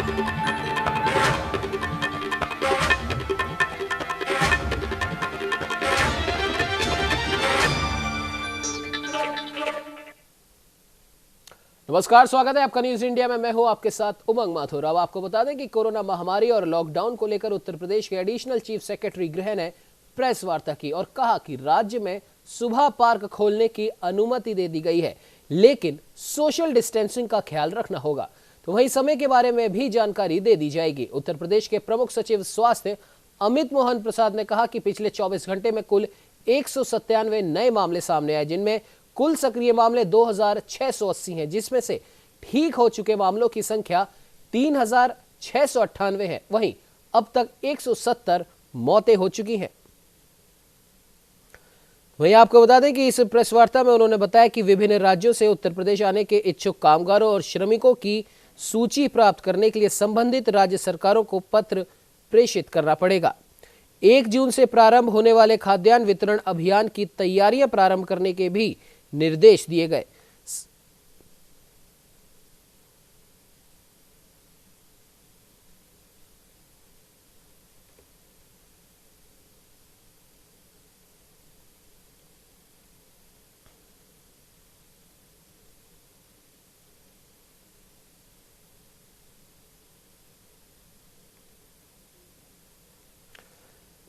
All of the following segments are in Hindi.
नमस्कार, स्वागत है आपका न्यूज इंडिया में। मैं हूं आपके साथ उमंग माथुर। अब आपको बता दें कि कोरोना महामारी और लॉकडाउन को लेकर उत्तर प्रदेश के एडिशनल चीफ सेक्रेटरी गृह ने प्रेस वार्ता की और कहा कि राज्य में सुबह पार्क खोलने की अनुमति दे दी गई है, लेकिन सोशल डिस्टेंसिंग का ख्याल रखना होगा। तो वहीं समय के बारे में भी जानकारी दे दी जाएगी। उत्तर प्रदेश के प्रमुख सचिव स्वास्थ्य अमित मोहन प्रसाद ने कहा कि पिछले 24 घंटे में कुल 197 नए मामले सामने आए, जिनमें कुल सक्रिय मामले 2680 हैं, जिसमें से ठीक हो चुके मामलों की संख्या 3698 है। वहीं अब तक 170 मौतें हो चुकी हैं। वहीं आपको बता दें कि इस प्रेस वार्ता में उन्होंने बताया कि विभिन्न राज्यों से उत्तर प्रदेश आने के इच्छुक कामगारों और श्रमिकों की सूची प्राप्त करने के लिए संबंधित राज्य सरकारों को पत्र प्रेषित करना पड़ेगा। 1 जून से प्रारंभ होने वाले खाद्यान्न वितरण अभियान की तैयारियां प्रारंभ करने के भी निर्देश दिए गए।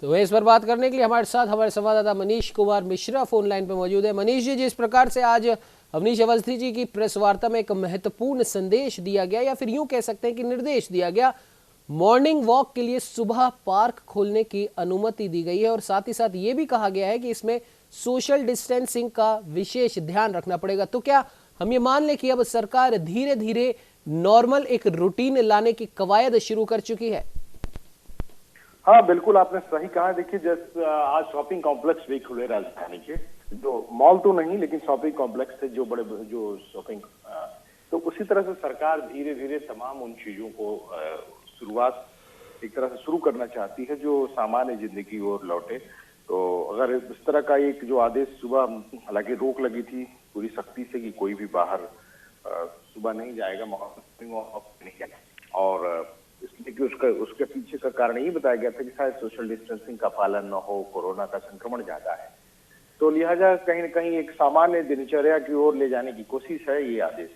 तो इस पर बात करने के लिए हमारे साथ हमारे संवाददाता मनीष कुमार मिश्रा फोन लाइन पर मौजूद है। मनीष जी, जिस प्रकार से आज अवनीश अवस्थी जी की प्रेस वार्ता में एक महत्वपूर्ण संदेश दिया गया, या फिर यूं कह सकते हैं कि निर्देश दिया गया, मॉर्निंग वॉक के लिए सुबह पार्क खोलने की अनुमति दी गई है और साथ ही साथ ये भी कहा गया है कि इसमें सोशल डिस्टेंसिंग का विशेष ध्यान रखना पड़ेगा। तो क्या हम ये मान लें कि अब सरकार धीरे धीरे नॉर्मल एक रूटीन लाने की कवायद शुरू कर चुकी है? हाँ, बिल्कुल आपने सही कहा। देखिए, जैसे आज शॉपिंग कॉम्प्लेक्स भी खुले राजधानी के, जो मॉल तो नहीं लेकिन शॉपिंग कॉम्प्लेक्स है, जो बड़े जो शॉपिंग, तो उसी तरह से सरकार धीरे धीरे तमाम उन चीजों को शुरुआत एक तरह से शुरू करना चाहती है जो सामान्य जिंदगी की ओर लौटे। तो अगर इस तरह का एक जो आदेश सुबह, हालांकि रोक लगी थी पूरी सख्ती से कि कोई भी बाहर सुबह नहीं जाएगा, मॉर्निंग वॉक नहीं जाएगा, और इसलिए कि उसके पीछे का कारण यही बताया गया था कि शायद सोशल डिस्टेंसिंग का पालन न हो, कोरोना का संक्रमण ज्यादा है, तो लिहाजा कहीं न कहीं एक सामान्य दिनचर्या की ओर ले जाने की कोशिश है ये आदेश।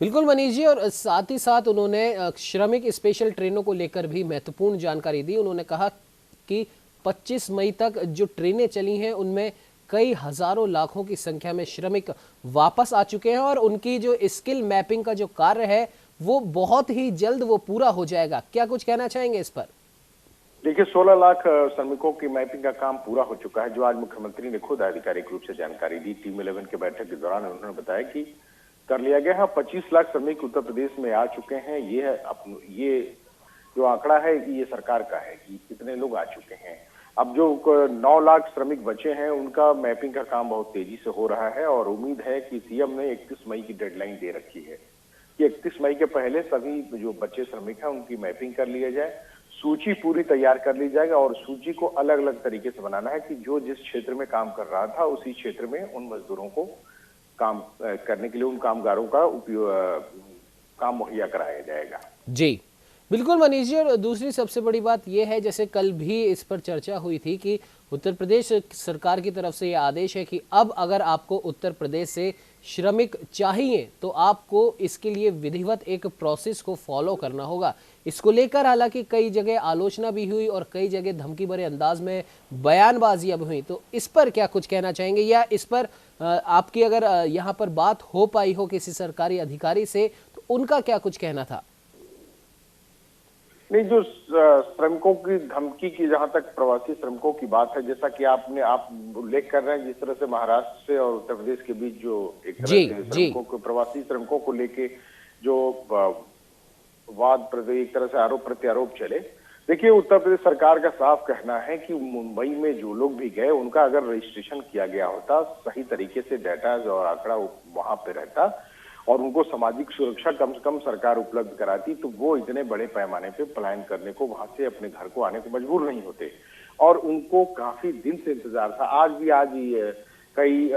बिल्कुल मनीष जी, और साथ ही साथ उन्होंने श्रमिक स्पेशल ट्रेनों को लेकर भी महत्वपूर्ण जानकारी दी। उन्होंने कहा कि 25 मई तक जो ट्रेनें चली हैं उनमें कई हजारों लाखों की संख्या में श्रमिक वापस आ चुके हैं और उनकी जो स्किल मैपिंग का जो कार्य है वो बहुत ही जल्द वो पूरा हो जाएगा। क्या कुछ कहना चाहेंगे इस पर? देखिए, 16 लाख श्रमिकों की मैपिंग का काम पूरा हो चुका है, जो आज मुख्यमंत्री ने खुद आधिकारिक रूप से जानकारी दी। टीम 11 के बैठक के दौरान उन्होंने बताया कि कर लिया गया है। 25 लाख श्रमिक उत्तर प्रदेश में आ चुके हैं। ये जो आंकड़ा है ये सरकार का है कि कितने लोग आ चुके हैं। अब जो 9 लाख श्रमिक बचे हैं उनका मैपिंग का काम बहुत तेजी से हो रहा है और उम्मीद है कि सीएम ने 31 मई की डेडलाइन दे रखी है कि 31 मई के पहले सभी जो बच्चे श्रमिक हैं उनकी मैपिंग कर लिया जाए, सूची पूरी तैयार कर ली जाएगा और सूची को अलग अलग तरीके से बनाना है कि जो जिस क्षेत्र में काम कर रहा था उसी क्षेत्र में उन मजदूरों को काम करने के लिए, उन कामगारों का काम मुहैया कराया जाएगा। जी बिल्कुल मनीष जी, और दूसरी सबसे बड़ी बात यह है, जैसे कल भी इस पर चर्चा हुई थी कि उत्तर प्रदेश सरकार की तरफ से यह आदेश है कि अब अगर आपको उत्तर प्रदेश से श्रमिक चाहिए तो आपको इसके लिए विधिवत एक प्रोसेस को फॉलो करना होगा। इसको लेकर हालांकि कई जगह आलोचना भी हुई और कई जगह धमकी भरे अंदाज में बयानबाजी अब हुई, तो इस पर क्या कुछ कहना चाहेंगे, या इस पर आपकी अगर यहाँ पर बात हो पाई हो किसी सरकारी अधिकारी से तो उनका क्या कुछ कहना था? नहीं, जो श्रमिकों की धमकी की, जहां तक प्रवासी श्रमिकों की बात है, जैसा कि आप उल्लेख कर रहे हैं, जिस तरह से महाराष्ट्र से और उत्तर प्रदेश के बीच जो एक तरह से श्रमिकों को, प्रवासी श्रमिकों को लेके जो वाद, एक तरह से आरोप प्रत्यारोप चले। देखिए, उत्तर प्रदेश सरकार का साफ कहना है कि मुंबई में जो लोग भी गए उनका अगर रजिस्ट्रेशन किया गया होता, सही तरीके से डाटा और आंकड़ा वहां पे रहता और उनको सामाजिक सुरक्षा कम से कम सरकार उपलब्ध कराती, तो वो इतने बड़े पैमाने पे पलायन करने को, वहां से अपने घर को आने को मजबूर नहीं होते। और उनको काफी दिन से इंतजार था। आज कई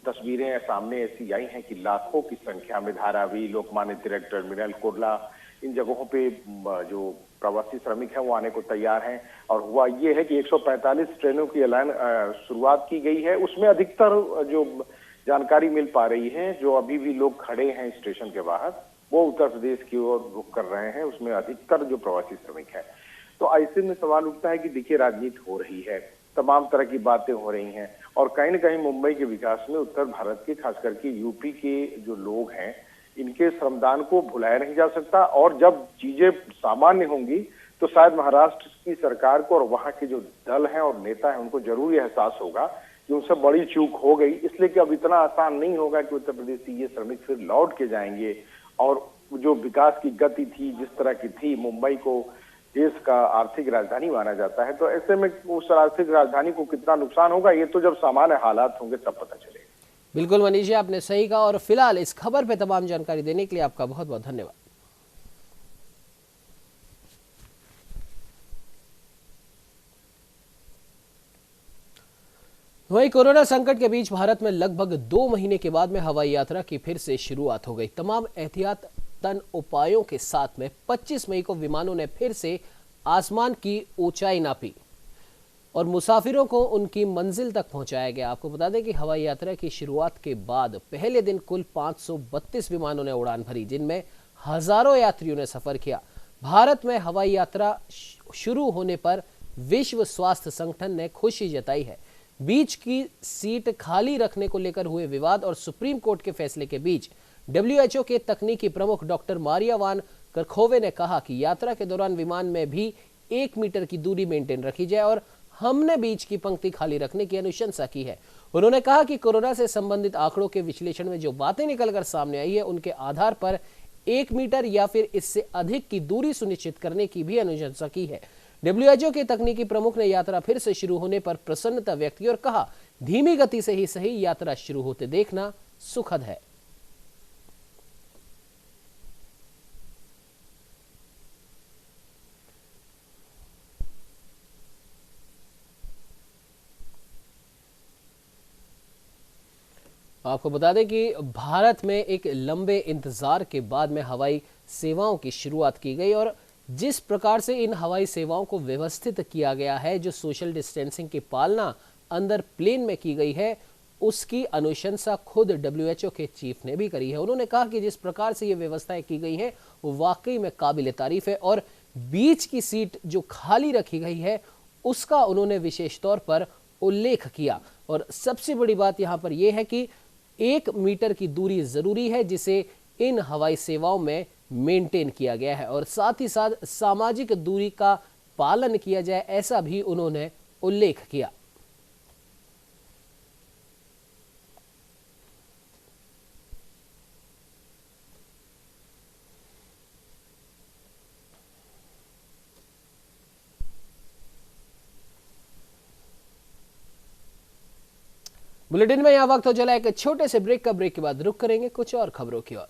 तस्वीरें सामने ऐसी आई हैं कि लाखों की संख्या में धारावी, लोकमान्य तिलक टर्मिनल, कुर्ला, इन जगहों पे जो प्रवासी श्रमिक हैं वो आने को तैयार हैं। और हुआ ये है कि 145 ट्रेनों की ऐलान शुरुआत की गई है। उसमें अधिकतर जो जानकारी मिल पा रही है, जो अभी भी लोग खड़े हैं स्टेशन के बाहर, वो उत्तर प्रदेश की ओर रुख कर रहे हैं। उसमें अधिकतर जो प्रवासी श्रमिक है। तो ऐसे में सवाल उठता है कि देखिए, राजनीति हो रही है, तमाम तरह की बातें हो रही हैं, और कहीं न कहीं मुंबई के विकास में उत्तर भारत के, खास करके यूपी के जो लोग हैं, इनके श्रमदान को भुलाया नहीं जा सकता। और जब चीजें सामान्य होंगी तो शायद महाराष्ट्र की सरकार को और वहां के जो दल हैं और नेता हैं उनको जरूर एहसास होगा कि उनसे बड़ी चूक हो गई, इसलिए कि अब इतना आसान नहीं होगा कि उत्तर प्रदेश से ये श्रमिक फिर लौट के जाएंगे। और जो विकास की गति थी, जिस तरह की थी, मुंबई को देश का आर्थिक राजधानी माना जाता है, तो ऐसे में उस आर्थिक राजधानी को कितना नुकसान होगा, ये तो जब सामान्य हालात होंगे तब पता चलेगा। बिल्कुल मनीष जी, आपने सही कहा। और फिलहाल इस खबर पे तमाम जानकारी देने के लिए आपका बहुत बहुत धन्यवाद। वहीं कोरोना संकट के बीच भारत में लगभग 2 महीने के बाद में हवाई यात्रा की फिर से शुरुआत हो गई। तमाम एहतियातन उपायों के साथ में 25 मई को विमानों ने फिर से आसमान की ऊंचाई नापी और मुसाफिरों को उनकी मंजिल तक पहुंचाया गया। आपको बता दें कि हवाई यात्रा की शुरुआत के बाद पहले दिन कुल 532 विमानों ने उड़ान भरी, जिनमें हजारों यात्रियों ने सफर किया। भारत में हवाई यात्रा शुरू होने पर विश्व स्वास्थ्य संगठन ने खुशी जताई है। बीच की सीट खाली रखने को लेकर हुए विवाद और सुप्रीम कोर्ट के फैसले के बीच WHO के तकनीकी प्रमुख डॉक्टर मारिया वान करखोवे ने कहा कि यात्रा के दौरान विमान में भी 1 मीटर की दूरी मेंटेन रखी जाए और हमने बीच की पंक्ति खाली रखने की अनुशंसा की है। उन्होंने कहा कि कोरोना से संबंधित आंकड़ों के विश्लेषण में जो बातें निकलकर सामने आई है, उनके आधार पर 1 मीटर या फिर इससे अधिक की दूरी सुनिश्चित करने की भी अनुशंसा की है। WHO के तकनीकी प्रमुख ने यात्रा फिर से शुरू होने पर प्रसन्नता व्यक्त की और कहा, धीमी गति से ही सही, यात्रा शुरू होते देखना सुखद है। आपको बता दें कि भारत में एक लंबे इंतजार के बाद में हवाई सेवाओं की शुरुआत की गई और जिस प्रकार से इन हवाई सेवाओं को व्यवस्थित किया गया है, जो सोशल डिस्टेंसिंग की पालना अंदर प्लेन में की गई है, उसकी अनुशंसा खुद WHO के चीफ ने भी करी है। उन्होंने कहा कि जिस प्रकार से ये व्यवस्थाएं की गई हैं वो वाकई में काबिल तारीफ है और बीच की सीट जो खाली रखी गई है उसका उन्होंने विशेष तौर पर उल्लेख किया। और सबसे बड़ी बात यहाँ पर यह है कि 1 मीटर की दूरी जरूरी है, जिसे इन हवाई सेवाओं में मेंटेन किया गया है और साथ ही साथ सामाजिक दूरी का पालन किया जाए, ऐसा भी उन्होंने उल्लेख किया। बुलेटिन में यहां वक्त हो चला एक छोटे से ब्रेक का। ब्रेक के बाद रुक करेंगे कुछ और खबरों की ओर।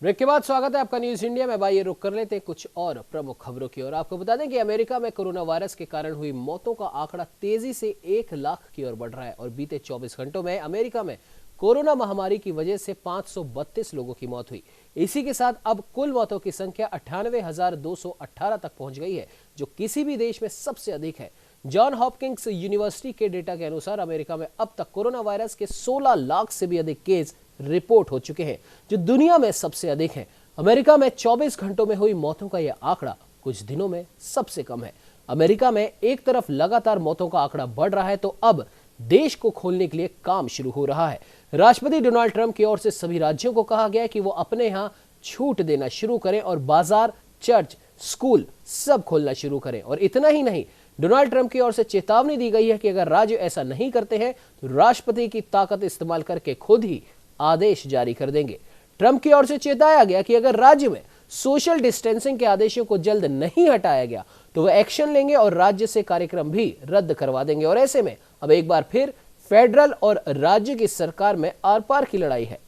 ब्रेक के बाद स्वागत है आपका न्यूज इंडिया में। आइए रुक कर लेते हैं कुछ और प्रमुख खबरों की ओर। आपको बता दें कि अमेरिका में कोरोना वायरस के कारण हुई मौतों का आंकड़ा तेजी से 1 लाख की ओर बढ़ रहा है और बीते 24 घंटों में अमेरिका में कोरोना महामारी की वजह से 532 लोगों की मौत हुई। इसी के साथ अब कुल मौतों की संख्या 98,218 तक पहुंच गई है, जो किसी भी देश में सबसे अधिक है। जॉन हॉपकिंस यूनिवर्सिटी के डेटा के अनुसार अमेरिका में अब तक कोरोना वायरस के 16 लाख से भी अधिक केस रिपोर्ट हो चुके हैं, जो दुनिया में सबसे अधिक है। अमेरिका में 24 घंटों में हुई मौतों का यह आंकड़ा कुछ दिनों में सबसे कम है। अमेरिका में एक तरफ लगातार मौतों का आंकड़ा बढ़ रहा है, तो अब देश को खोलने के लिए काम शुरू हो रहा है। राष्ट्रपति डोनाल्ड ट्रंप की ओर से सभी राज्यों को कहा गया है कि वो अपने यहां छूट देना शुरू करें और बाजार, चर्च, स्कूल सब खोलना शुरू करें। और इतना ही नहीं, डोनाल्ड ट्रंप की ओर से चेतावनी दी गई है कि अगर राज्य ऐसा नहीं करते हैं तो राष्ट्रपति की ताकत इस्तेमाल करके खुद ही आदेश जारी कर देंगे। ट्रंप की ओर से चेताया गया कि अगर राज्य में सोशल डिस्टेंसिंग के आदेशों को जल्द नहीं हटाया गया तो वह एक्शन लेंगे और राज्य से कार्यक्रम भी रद्द करवा देंगे। और ऐसे में अब एक बार फिर फेडरल और राज्य की सरकार में आर पार की लड़ाई है।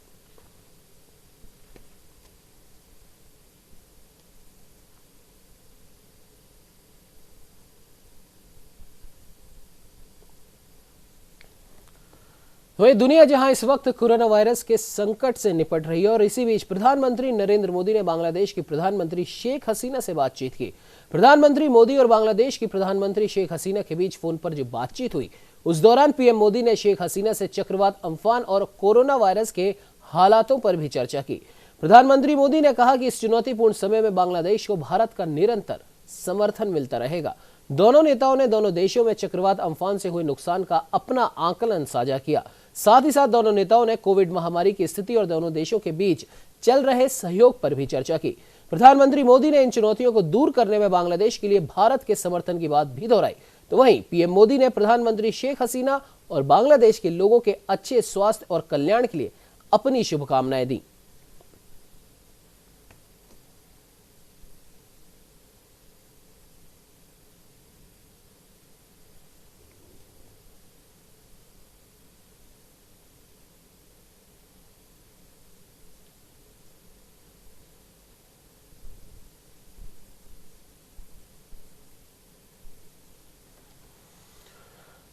वहीं दुनिया जहां इस वक्त कोरोना वायरस के संकट से निपट रही है और इसी बीच प्रधानमंत्री नरेंद्र मोदी ने बांग्लादेश की प्रधानमंत्री शेख हसीना से बातचीत की। प्रधानमंत्री मोदी और बांग्लादेश की प्रधानमंत्री शेख हसीना के बीच फोन पर जो बातचीत हुई, उस दौरान पीएम मोदी ने शेख हसीना से चक्रवात अम्फान और कोरोना वायरस के हालातों पर भी चर्चा की। प्रधानमंत्री मोदी ने कहा कि इस चुनौतीपूर्ण समय में बांग्लादेश को भारत का निरंतर समर्थन मिलता रहेगा। दोनों नेताओं ने दोनों देशों में चक्रवात अम्फान से हुए नुकसान का अपना आकलन साझा किया। साथ ही साथ दोनों नेताओं ने कोविड महामारी की स्थिति और दोनों देशों के बीच चल रहे सहयोग पर भी चर्चा की। प्रधानमंत्री मोदी ने इन चुनौतियों को दूर करने में बांग्लादेश के लिए भारत के समर्थन की बात भी दोहराई। तो वहीं पीएम मोदी ने प्रधानमंत्री शेख हसीना और बांग्लादेश के लोगों के अच्छे स्वास्थ्य और कल्याण के लिए अपनी शुभकामनाएं दी।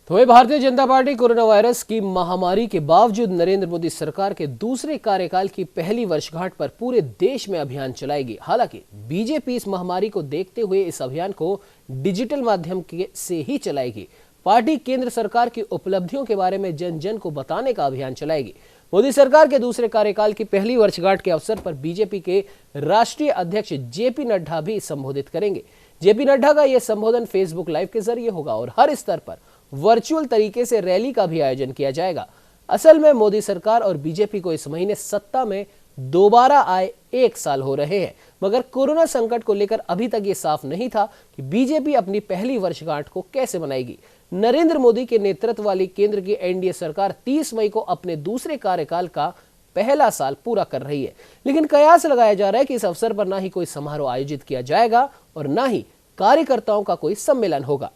तो वही Bharatiya Janata party corona virus की महामारी के बावजूद नरेंद्र मोदी सरकार के दूसरे कार्यकाल की पहली वर्षगांठ पर पूरे देश में अभियान चलाएगी। हालांकि बीजेपी इस महामारी को देखते हुए इस अभियान को डिजिटल माध्यम से ही चलाएगी। पार्टी केंद्र सरकार की उपलब्धियों के बारे में जन जन को बताने का अभियान चलाएगी। मोदी सरकार के दूसरे कार्यकाल की पहली वर्षगांठ के अवसर पर बीजेपी के राष्ट्रीय अध्यक्ष जेपी नड्डा भी संबोधित करेंगे। जेपी नड्डा का यह संबोधन फेसबुक लाइव के जरिए होगा और हर स्तर पर वर्चुअल तरीके से रैली का भी आयोजन किया जाएगा। असल में मोदी सरकार और बीजेपी को इस महीने सत्ता में दोबारा आए 1 साल हो रहे हैं, मगर कोरोना संकट को लेकर अभी तक ये साफ नहीं था कि बीजेपी अपनी पहली वर्षगांठ को कैसे मनाएगी। नरेंद्र मोदी के नेतृत्व वाली केंद्र की एनडीए सरकार 30 मई को अपने दूसरे कार्यकाल का पहला साल पूरा कर रही है, लेकिन कयास लगाया जा रहा है कि इस अवसर पर ना ही कोई समारोह आयोजित किया जाएगा और ना ही कार्यकर्ताओं का कोई सम्मेलन होगा।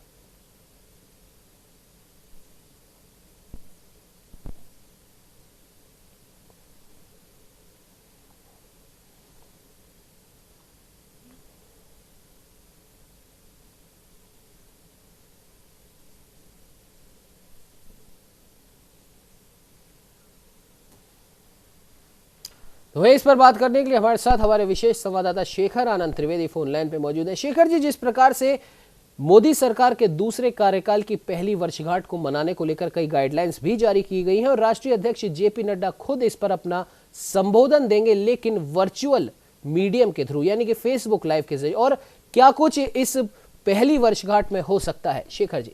तो इस पर बात करने के लिए हमारे साथ हमारे विशेष संवाददाता शेखर आनंद त्रिवेदी फोन लाइन पे मौजूद है। शेखर जी, जिस प्रकार से मोदी सरकार के दूसरे कार्यकाल की पहली वर्षगांठ को मनाने को लेकर कई गाइडलाइंस भी जारी की गई हैं और राष्ट्रीय अध्यक्ष जेपी नड्डा खुद इस पर अपना संबोधन देंगे, लेकिन वर्चुअल मीडियम के थ्रू, यानी कि फेसबुक लाइव के जरिए, और क्या कुछ इस पहली वर्षगांठ में हो सकता है? शेखर जी,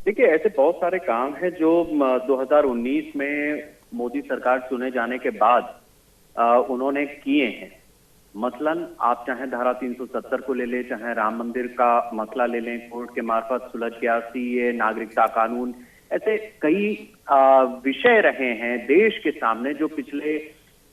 देखिए, ऐसे बहुत सारे काम हैं जो 2019 में मोदी सरकार चुने जाने के बाद उन्होंने किए हैं। मसलन आप चाहे धारा 370 को ले लें, चाहे राम मंदिर का मसला ले लें, कोर्ट के मार्फत सुलझ गया सीए, नागरिकता कानून, ऐसे कई विषय रहे हैं देश के सामने जो पिछले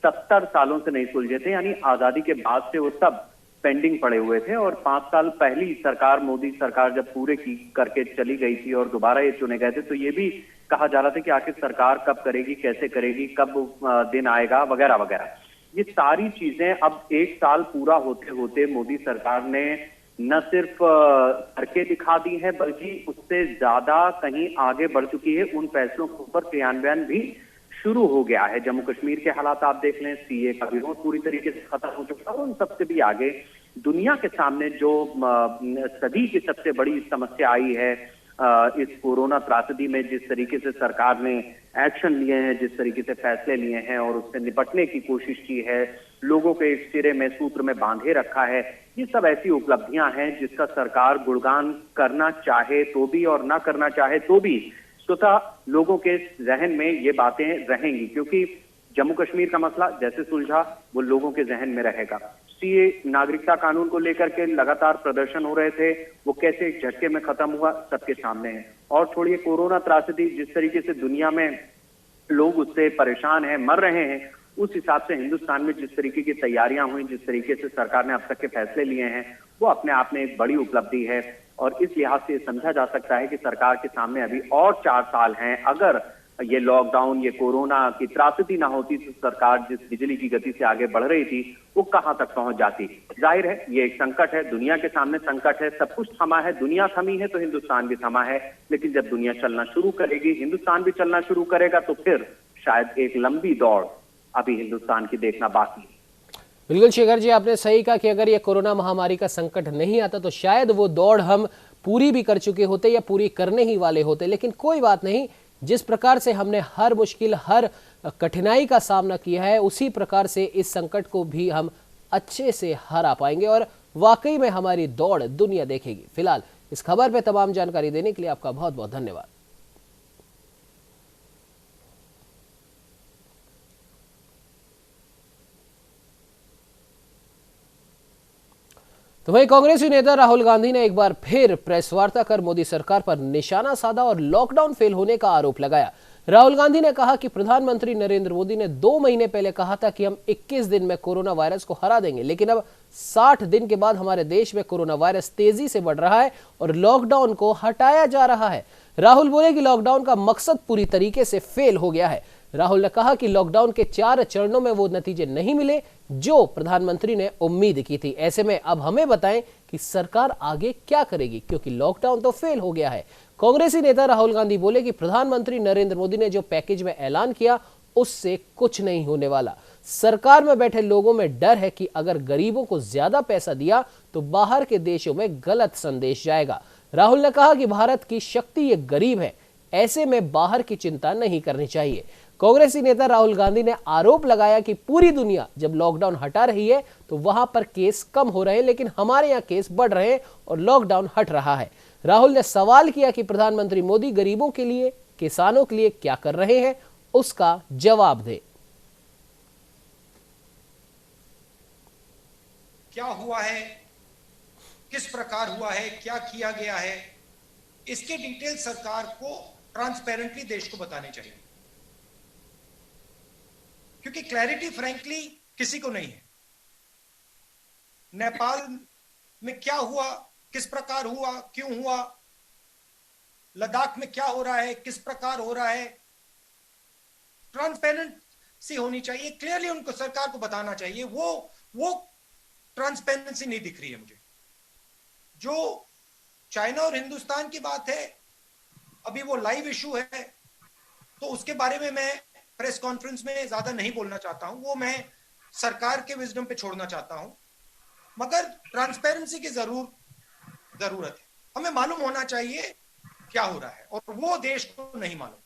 70 सालों से नहीं सुलझे थे, यानी आजादी के बाद से वो सब पेंडिंग पड़े हुए थे। और 5 साल पहली सरकार, मोदी सरकार जब पूरे की करके चली गई थी और दोबारा ये चुने गए थे, तो ये भी कहा जा रहा था कि आखिर सरकार कब करेगी, कैसे करेगी, कब दिन आएगा, वगैरह वगैरह। ये सारी चीजें अब 1 साल पूरा होते होते मोदी सरकार ने न सिर्फ करके दिखा दी है, बल्कि उससे ज्यादा कहीं आगे बढ़ चुकी है। उन फैसलों के ऊपर क्रियान्वयन भी शुरू हो गया है। जम्मू कश्मीर के हालात आप देख लें, सीए का विरोध पूरी तरीके से खत्म हो चुका है। और उन सबसे भी आगे दुनिया के सामने जो सदी की सबसे बड़ी समस्या आई है, इस कोरोना त्रासदी में जिस तरीके से सरकार ने एक्शन लिए हैं, जिस तरीके से फैसले लिए हैं और उससे निपटने की कोशिश की है, लोगों के एक सिरे में, सूत्र में बांधे रखा है, ये सब ऐसी उपलब्धियां हैं जिसका सरकार गुणगान करना चाहे तो भी और ना करना चाहे तो भी स्वतः लोगों के जहन में ये बातें रहेंगी, क्योंकि जम्मू कश्मीर का मसला जैसे सुलझा वो लोगों के जहन में रहेगा। सीए, नागरिकता कानून को लेकर के लगातार प्रदर्शन हो रहे थे, वो कैसे एक झटके में खत्म हुआ सबके सामने है। और छोड़िए कोरोना त्रासदी, जिस तरीके से दुनिया में लोग उससे परेशान हैं, मर रहे हैं, उस हिसाब से हिंदुस्तान में जिस तरीके की तैयारियां हुई, जिस तरीके से सरकार ने अब तक के फैसले लिए हैं, वो अपने आप में एक बड़ी उपलब्धि है। और इस लिहाज से समझा जा सकता है कि सरकार के सामने अभी और 4 साल हैं। अगर ये लॉकडाउन, ये कोरोना की त्रासदी ना होती तो सरकार जिस बिजली की गति से आगे बढ़ रही थी वो कहां तक पहुंच जाती। जाहिर है ये एक संकट है, दुनिया के सामने संकट है, सब कुछ थमा है, दुनिया थमी है तो हिंदुस्तान भी थमा है। लेकिन जब दुनिया चलना शुरू करेगी, हिंदुस्तान भी चलना शुरू करेगा, तो फिर शायद एक लंबी दौड़ अभी हिंदुस्तान की देखना बाकी है। बिल्कुल शेखर जी, आपने सही कहा कि अगर ये कोरोना महामारी का संकट नहीं आता तो शायद वो दौड़ हम पूरी भी कर चुके होते या पूरी करने ही वाले होते। लेकिन कोई बात नहीं, जिस प्रकार से हमने हर मुश्किल, हर कठिनाई का सामना किया है, उसी प्रकार से इस संकट को भी हम अच्छे से हरा पाएंगे और वाकई में हमारी दौड़ दुनिया देखेगी। फिलहाल इस खबर पे तमाम जानकारी देने के लिए आपका बहुत बहुत धन्यवाद। तो वहीं कांग्रेसी नेता राहुल गांधी ने एक बार फिर प्रेस वार्ता कर मोदी सरकार पर निशाना साधा और लॉकडाउन फेल होने का आरोप लगाया। राहुल गांधी ने कहा कि प्रधानमंत्री नरेंद्र मोदी ने 2 महीने पहले कहा था कि हम 21 दिन में कोरोना वायरस को हरा देंगे, लेकिन अब 60 दिन के बाद हमारे देश में कोरोना वायरस तेजी से बढ़ रहा है और लॉकडाउन को हटाया जा रहा है। राहुल बोले कि लॉकडाउन का मकसद पूरी तरीके से फेल हो गया है। राहुल ने कहा कि लॉकडाउन के 4 चरणों में वो नतीजे नहीं मिले जो प्रधानमंत्री ने उम्मीद की थी। ऐसे में अब हमें बताएं कि सरकार आगे क्या करेगी, क्योंकि लॉकडाउन तो फेल हो गया है। कांग्रेसी नेता राहुल गांधी बोले कि प्रधानमंत्री नरेंद्र मोदी ने जो पैकेज में ऐलान किया उससे कुछ नहीं होने वाला। सरकार में बैठे लोगों में डर है कि अगर गरीबों को ज्यादा पैसा दिया तो बाहर के देशों में गलत संदेश जाएगा। राहुल ने कहा कि भारत की शक्ति ये गरीब है, ऐसे में बाहर की चिंता नहीं करनी चाहिए। कांग्रेसी नेता राहुल गांधी ने आरोप लगाया कि पूरी दुनिया जब लॉकडाउन हटा रही है तो वहां पर केस कम हो रहे हैं, लेकिन हमारे यहाँ केस बढ़ रहे हैं और लॉकडाउन हट रहा है। राहुल ने सवाल किया कि प्रधानमंत्री मोदी गरीबों के लिए, किसानों के लिए क्या कर रहे हैं, उसका जवाब दे। क्या हुआ है, किस प्रकार हुआ है, क्या किया गया है, इसके डिटेल सरकार को ट्रांसपेरेंटली देश को बताने चाहिए, क्योंकि क्लैरिटी फ्रैंकली किसी को नहीं है। नेपाल में क्या हुआ, किस प्रकार हुआ, क्यों हुआ, लद्दाख में क्या हो रहा है, किस प्रकार हो रहा है, ट्रांसपेरेंसी होनी चाहिए। क्लियरली उनको, सरकार को बताना चाहिए। वो ट्रांसपेरेंसी नहीं दिख रही है मुझे। जो चाइना और हिंदुस्तान की बात है, अभी वो लाइव इशू है, तो उसके बारे में मैं प्रेस कॉन्फ्रेंस में ज्यादा नहीं बोलना चाहता हूं। वो मैं सरकार के विजडम पे छोड़ना चाहता हूं, मगर ट्रांसपेरेंसी की जरूरत है। हमें मालूम होना चाहिए क्या हो रहा है, और वो देश को नहीं मालूम।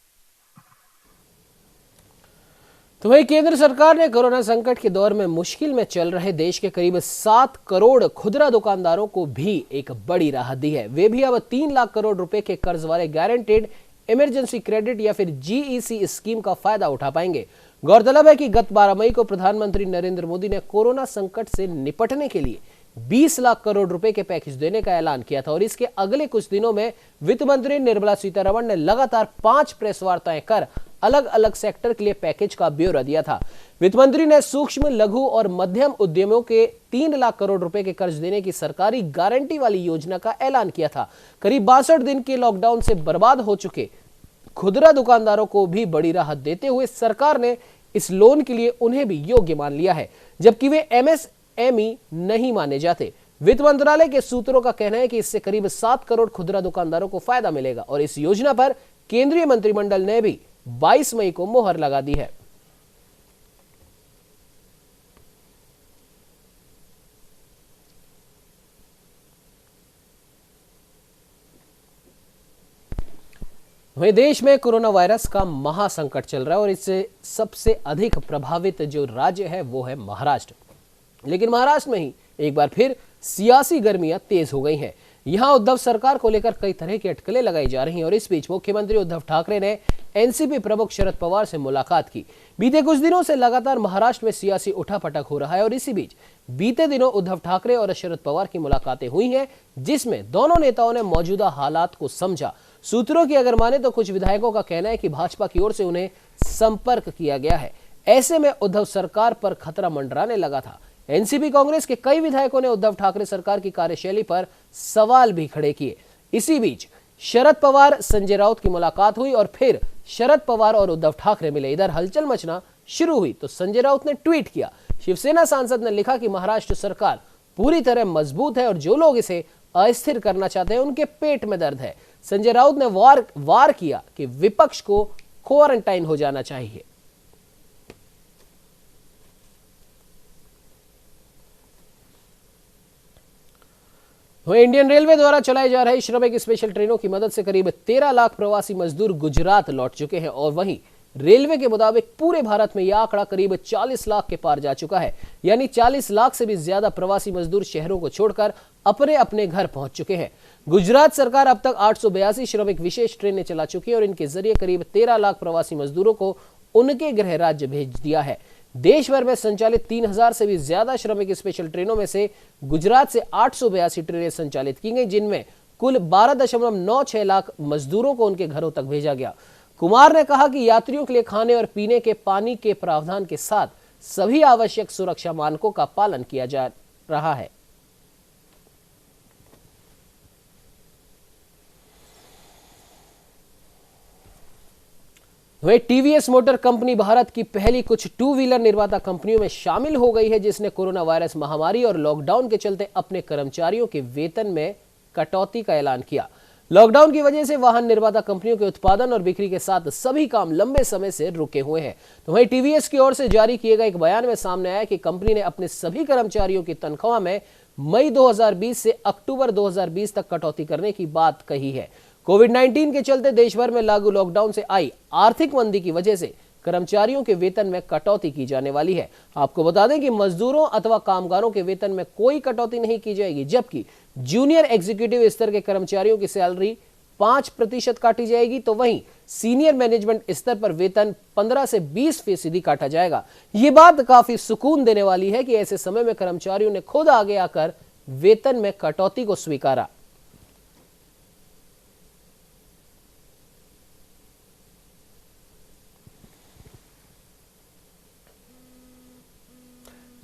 तो वही केंद्र सरकार ने कोरोना संकट के दौर में मुश्किल में चल रहे देश के करीब 7 करोड़ खुदरा दुकानदारों को भी एक बड़ी राहत दी है। वे भी अब 3 लाख करोड़ रुपए के कर्ज वाले गारंटेड इमरजेंसी क्रेडिट या फिर जीईसी स्कीम का फायदा उठा पाएंगे। गौरतलब है कि गत 12 मई को प्रधानमंत्री नरेंद्र मोदी ने कोरोना संकट से निपटने के लिए 20 लाख करोड़ रुपए के पैकेज देने का ऐलान किया था और इसके अगले कुछ दिनों में वित्त मंत्री निर्मला सीतारमण ने लगातार 5 प्रेस वार्ताएं कर अलग अलग सेक्टर के लिए पैकेज का ब्यौरा दिया था। वित्त मंत्री ने सूक्ष्म, लघु और मध्यम उद्यमों के 3 लाख करोड़ रुपए के कर्ज देने की सरकारी गारंटी वाली योजना का ऐलान किया था। करीब 62 दिन के लॉकडाउन से बर्बाद हो चुके खुदरा दुकानदारों को भी बड़ी राहत देते हुए सरकार ने इस लोन के लिए उन्हें भी योग्य मान लिया है, जबकि वे एमएसएमई नहीं माने जाते। वित्त मंत्रालय के सूत्रों का कहना है कि इससे करीब 7 करोड़ खुदरा दुकानदारों को फायदा मिलेगा और इस योजना पर केंद्रीय मंत्रिमंडल ने भी 22 मई को मोहर लगा दी है। वहीं देश में कोरोना वायरस का महासंकट चल रहा है और इससे सबसे अधिक प्रभावित जो राज्य है वो है महाराष्ट्र। लेकिन महाराष्ट्र में ही एक बार फिर सियासी गर्मियां तेज हो गई हैं। यहां उद्धव सरकार को लेकर कई तरह की अटकलें लगाई जा रही हैं और इस बीच मुख्यमंत्री उद्धव ठाकरे ने एनसीपी प्रमुख शरद पवार से मुलाकात की। बीते कुछ दिनों से लगातार महाराष्ट्र में सियासी उठापटक हो रहा है और इसी बीच बीते दिनों उद्धव ठाकरे और शरद पवार की मुलाकातें हुई हैं, जिसमें दोनों नेताओं ने मौजूदा हालात को समझा। सूत्रों की अगर माने तो कुछ विधायकों का कहना है कि भाजपा की ओर से उन्हें संपर्क किया गया है। ऐसे में उद्धव सरकार पर खतरा मंडराने लगा था। एनसीपी कांग्रेस के कई विधायकों ने उद्धव ठाकरे सरकार की कार्यशैली पर सवाल भी खड़े किए। इसी बीच शरद पवार संजय राउत की मुलाकात हुई और फिर शरद पवार और उद्धव ठाकरे मिले। इधर हलचल मचना शुरू हुई तो संजय राउत ने ट्वीट किया। शिवसेना सांसद ने लिखा कि महाराष्ट्र सरकार पूरी तरह मजबूत है और जो लोग इसे अस्थिर करना चाहते हैं उनके पेट में दर्द है। संजय राउत ने वार किया कि विपक्ष को क्वारंटाइन हो जाना चाहिए। वहीं इंडियन रेलवे द्वारा चलाई जा रही श्रमिक स्पेशल ट्रेनों की मदद से करीब 13 लाख प्रवासी मजदूर गुजरात लौट चुके हैं और वहीं रेलवे के मुताबिक पूरे भारत में यह आंकड़ा करीब 40 लाख के पार जा चुका है। यानी 40 लाख से भी ज्यादा प्रवासी मजदूर शहरों को छोड़कर अपने अपने घर पहुंच चुके हैं। गुजरात सरकार अब तक 882 श्रमिक विशेष ट्रेनें चला चुकी है और इनके जरिए करीब 13 लाख प्रवासी मजदूरों को उनके गृह राज्य भेज दिया है। देश भर में संचालित 3000 से भी ज्यादा श्रमिक स्पेशल ट्रेनों में से गुजरात से 882 ट्रेनें संचालित की गई, जिनमें कुल 12.96 लाख मजदूरों को उनके घरों तक भेजा गया। कुमार ने कहा कि यात्रियों के लिए खाने और पीने के पानी के प्रावधान के साथ सभी आवश्यक सुरक्षा मानकों का पालन किया जा रहा है। वहीं टीवीएस मोटर कंपनी भारत की पहली कुछ 2 व्हीलर निर्माता कंपनियों में शामिल हो गई है जिसने कोरोना वायरस महामारी और लॉकडाउन के चलते अपने कर्मचारियों के वेतन में कटौती का ऐलान किया। लॉकडाउन की वजह से वाहन निर्माता कंपनियों के उत्पादन और बिक्री के साथ सभी काम लंबे समय से रुके हुए हैं। तो वहीं टीवीएस की ओर से जारी किए गए एक बयान में सामने आया कि कंपनी ने अपने सभी कर्मचारियों की तनख्वाह में मई 2020 से अक्टूबर 2020 तक कटौती करने की बात कही है। कोविड-19 के चलते देश भर में लागू लॉकडाउन से आई आर्थिक मंदी की वजह से कर्मचारियों के वेतन में कटौती की जाने वाली है। आपको बता दें कि मजदूरों अथवा कामगारों के वेतन में कोई कटौती नहीं की जाएगी, जबकि जूनियर एग्जीक्यूटिव स्तर के कर्मचारियों की सैलरी 5% काटी जाएगी, तो वहीं सीनियर मैनेजमेंट स्तर पर वेतन 15 से 20% काटा जाएगा। ये बात काफी सुकून देने वाली है कि ऐसे समय में कर्मचारियों ने खुद आगे आकर वेतन में कटौती को स्वीकारा।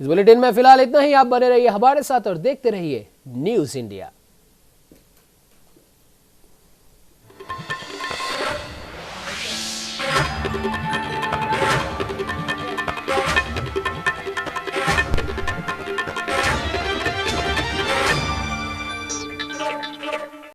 इस बुलेटिन में फिलहाल इतना ही। आप बने रहिए हमारे साथ और देखते रहिए न्यूज़ इंडिया।